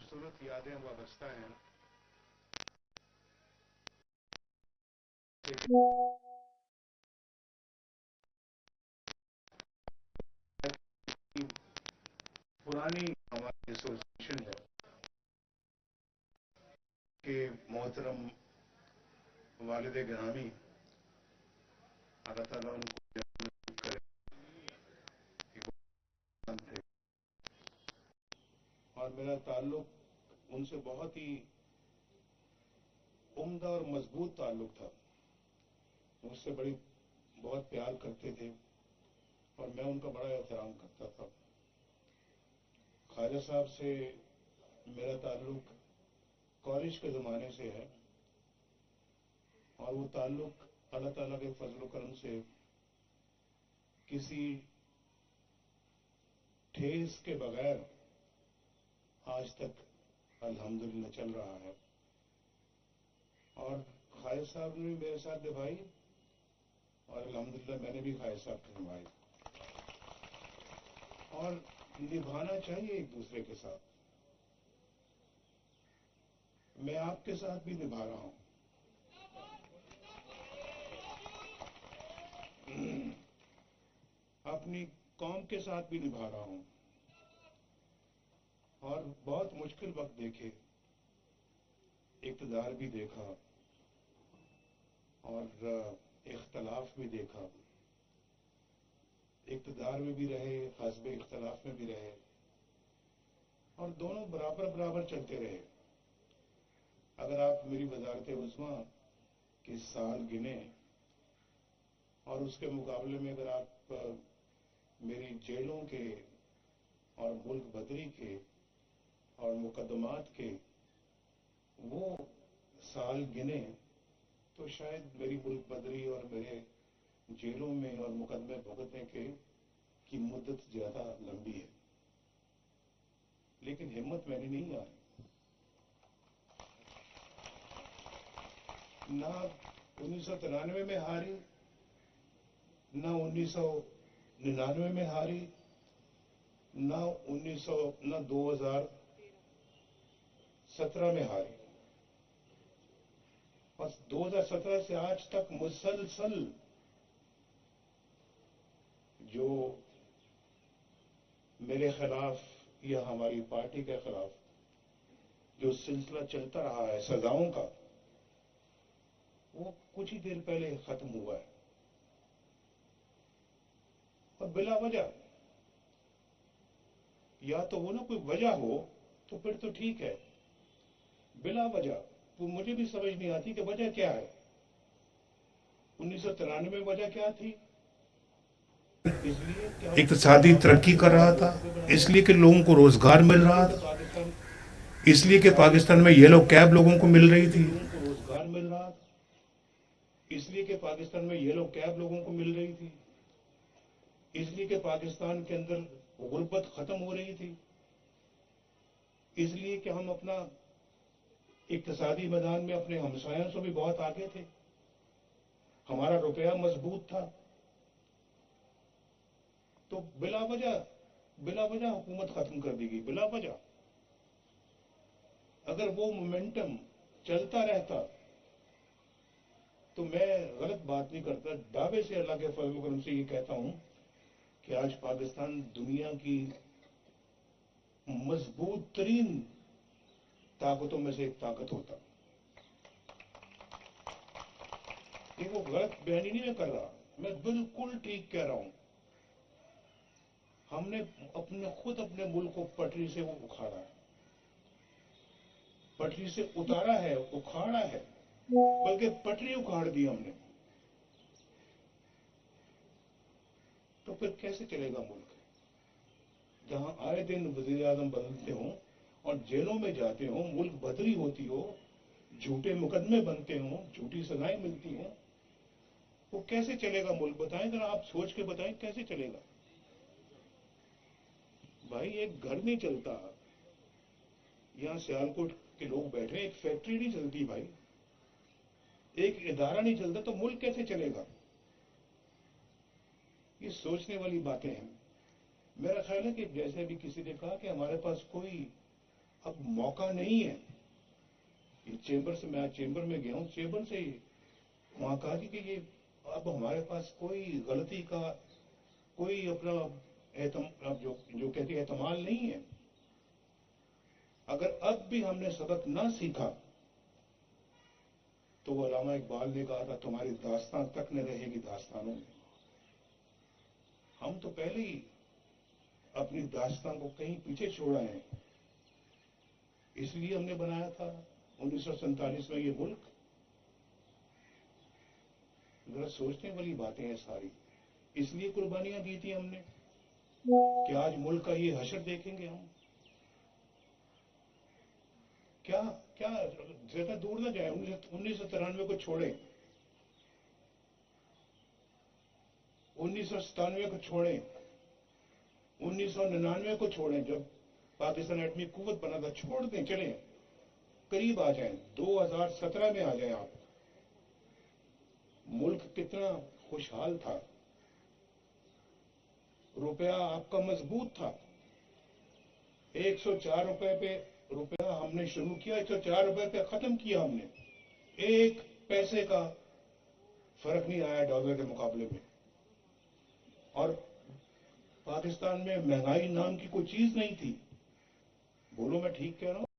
खूबसूरत यादें वाबस्ता हैं पुरानी हमारी एसोसिएशन है कि मोहतरम वालिद गिरामी अल्लाह ताला उनको जन्नत करे थे। और मेरा ताल्लुक उनसे बहुत ही उम्दा और मजबूत ताल्लुक था। मुझसे बहुत प्यार करते थे और मैं उनका बड़ा एहतराम करता था। ख्वाजा साहब से मेरा ताल्लुक कॉलेज के ज़माने से है और वो ताल्लुक अल्लाह ताला के फजल करम से किसी ठेस के बगैर आज तक अल्हम्दुलिल्लाह चल रहा है। और ख्वाजा साहब ने भी मेरे साथ निभाई और अल्हम्दुलिल्लाह मैंने भी ख्वाजा साहब की निभाई। और निभाना चाहिए एक दूसरे के साथ। मैं आपके साथ भी निभा रहा हूं। अपनी कौम के साथ भी निभा रहा हूं। और बहुत मुश्किल वक्त देखे, इक़्तिदार भी देखा और इख्तलाफ भी देखा। इक़्तिदार में भी रहे, हस्ब इख्तलाफ में भी रहे और दोनों बराबर बराबर चलते रहे। अगर आप मेरी वज़ारत उज़्मा के साल गिने और उसके मुकाबले में अगर आप मेरी जेलों के और मुल्क बदरी के और मुकदमात के वो साल गिने तो शायद मेरी मुल्क बदरी और मेरे जेलों में और मुकदमे भुगतने की मुद्दत ज्यादा लंबी है। लेकिन हिम्मत मैंने नहीं हारी। ना 1993 में हारी, ना 1999 में हारी, ना 2017 में हारी। बस 2017 से आज तक मुसलसल जो मेरे खिलाफ या हमारी पार्टी के खिलाफ जो सिलसिला चलता रहा है सजाओं का, वो कुछ ही देर पहले खत्म हुआ है। और बिला वजह, या तो वो ना कोई वजह हो तो फिर तो ठीक है, बिला वजह वो मुझे भी समझ नहीं आती कि वजह क्या है। 1993 में वजह क्या थी? इसलिए कि हम इक्तिसादी तरक्की कर रहा था, इसलिए कि लोगों को रोजगार मिल रहा था, पाकिस्तान इसलिए कि पाकिस्तान में येलो कैब लोगों को मिल रही थी। लोगों को रोजगार मिल रहा था, इसलिए कि पाकिस्तान में येलो कैब लोगों को मिल रही थी, इसलिए कि पाकिस्तान के अंदर गुर्बत खत्म हो रही थी, इसलिए कि हम अपना इक्तिसादी मैदान में अपने हमसायों से भी बहुत आगे थे, हमारा रुपया मजबूत था। तो बिला वजह हुकूमत खत्म कर दी गई, बिला वजह। अगर वो मोमेंटम चलता रहता तो मैं गलत बात नहीं करता, दावे से अल्लाह के फजल करम से ये कहता हूं कि आज पाकिस्तान दुनिया की मजबूत तरीन ताकतों में से एक ताकत होता। ये वो गलत बयानी नहीं मैं कर रहा, मैं बिल्कुल ठीक कह रहा हूं। हमने खुद अपने मुल्क को पटरी से वो उखाड़ा है, पटरी से उतारा है, उखाड़ा है, बल्कि पटरी उखाड़ दी हमने। तो फिर कैसे चलेगा मुल्क जहां आए दिन वजीर आजम बदलते हों और जेलों में जाते हों, मुल्क बदरी होती हो, झूठे मुकदमे बनते हों, झूठी सजाएं मिलती हों? वो कैसे चलेगा मुल्क? बताएं जरा, आप सोच के बताएं कैसे चलेगा। भाई एक घर नहीं चलता, यहां सियालकोट के लोग बैठे, एक फैक्ट्री नहीं चलती भाई, एक इदारा नहीं चलता, तो मुल्क कैसे चलेगा? ये सोचने वाली बातें हैं। मेरा ख्याल है कि जैसे अभी किसी ने कहा कि हमारे पास कोई اب موقع نہیں ہے. یہ چیمبر سے میں چیمبر میں گیا ہوں, چیمبر سے ہی وہاں کہا کہ یہ اب ہمارے پاس کوئی غلطی کا کوئی اپنا جو کہتے ہیں احتمال نہیں ہے. اگر اب بھی ہم نے سبق نہ سیکھا تو وہ علامہ اقبال نے کہا تھا تمہاری داستان تک نہ رہے گی داستانوں میں. ہم تو پہلے ہی اپنی داستان کو کہیں پیچھے چھوڑا ہے. اس لیے ہم نے بنایا تھا 1947 میں یہ ملک. ذرا سوچنے والی باتیں ہیں ساری. اس لیے قربانیاں دی تھی ہم نے کہ آج ملک کا یہ حشر دیکھیں گے ہم. کیا کیا زیادہ دور نہ جائیں, 1993 کو چھوڑیں, 1997 کو چھوڑیں, 1999 کو چھوڑیں جب پاکستان ایٹمی قوت بنا تھا, چھوڑ دیں, چلیں قریب آ جائیں, 2017 میں آ جائیں آپ. ملک کتنا خوشحال تھا, روپیہ آپ کا مضبوط تھا. 104 روپے پہ روپیہ ہم نے شروع کیا, 104 روپے پہ ختم کیا ہم نے. ایک پیسے کا فرق نہیں آیا ڈالر کے مقابلے میں. اور پاکستان میں مہنگائی نام کی کوئی چیز نہیں تھی. بولو میں ٹھیک کہہ رہا ہوں.